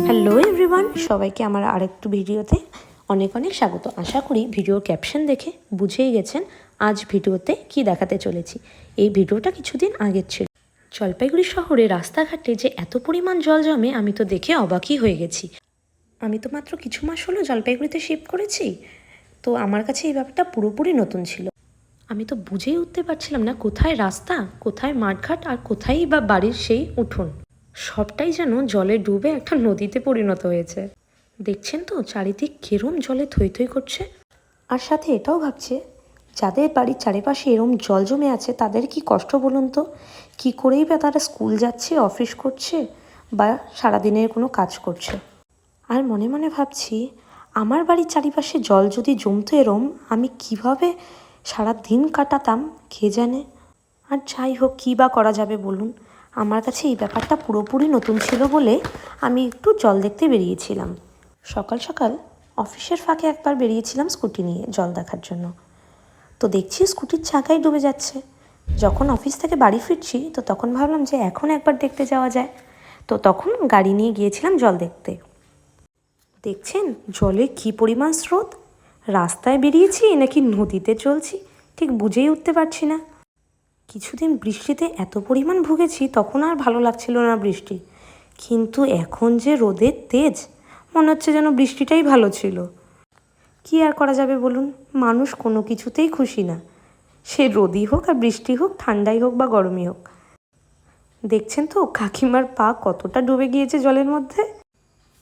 Hello everyone, সবাইকে আমার আরেকটু ভিডিওতে অনেক অনেক স্বাগত। আশা করি ভিডিওর ক্যাপশন দেখে বুঝেই গেছেন আজ ভিডিওতে কি দেখাতে চলেছি। এই ভিডিওটা কিছুদিন আগের ছিল। জলপাইগুড়ি শহরে রাস্তাঘাটে যে এত পরিমাণ জল জমে আমি তো দেখে অবাকই হয়ে গেছি। আমি তো মাত্র কিছু মাস হলো জলপাইগুড়িতে শিফট করেছি, তো আমার কাছে এই ব্যাপারটা পুরোপুরি নতুন ছিল। আমি তো বুঝেই উঠতে পারছিলাম না কোথায় রাস্তা, কোথায় মাঠঘাট আর কোথায় বা বাড়ির সেই উঠোন। সবটাই যেন জলে ডুবে একটা নদীতে পরিণত হয়েছে। দেখছেন তো চারিদিক কেরম জলে থই থই করছে। আর সাথে এটাও ভাবছে যাদের বাড়ির চারিপাশে এরম জল জমে আছে তাদের কি কষ্ট বলুন তো। কী করেই বা তারা স্কুল যাচ্ছে, অফিস করছে বা সারাদিনের কোনো কাজ করছে। আর মনে মনে ভাবছি আমার বাড়ির চারিপাশে জল যদি জমতো এরম, আমি কিভাবে সারা দিন কাটাতাম কে জানে। আর যাই হোক, কী বা করা যাবে বলুন। আমার কাছে এই ব্যাপারটা পুরোপুরি নতুন ছিল বলে আমি একটু জল দেখতে বেরিয়েছিলাম। সকাল সকাল অফিসের ফাঁকে একবার বেরিয়েছিলাম স্কুটি নিয়ে জল দেখার জন্য। তো দেখছি স্কুটির চাকাই ডুবে যাচ্ছে। যখন অফিস থেকে বাড়ি ফিরছি তো তখন ভাবলাম যে এখন একবার দেখতে যাওয়া যায়। তো তখন গাড়ি নিয়ে গিয়েছিলাম জল দেখতে। দেখছেন জলের কী পরিমাণ স্রোত। রাস্তায় বেরিয়েছি নাকি নদীতে চলছি ঠিক বুঝেই উঠতে পারছি না। কিছুদিন বৃষ্টিতে এত পরিমাণ ভুগেছি, তখন আর ভালো লাগছিল না বৃষ্টি, কিন্তু এখন যে রোদের তেজ মনে হচ্ছে যেন বৃষ্টিটাই ভালো ছিল। কি আর করা যাবে বলুন, মানুষ কোনো কিছুতেই খুশি না, সে রোদই হোক আর বৃষ্টি হোক, ঠান্ডাই হোক বা গরমই হোক। দেখছেন তো কাকিমার পা কতটা ডুবে গিয়েছে জলের মধ্যে।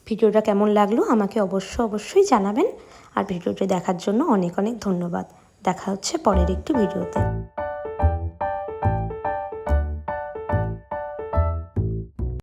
ভিডিওটা কেমন লাগলো আমাকে অবশ্যই জানাবেন। আর ভিডিওটি দেখার জন্য অনেক অনেক ধন্যবাদ। দেখা হচ্ছে পরের একটি ভিডিওতে।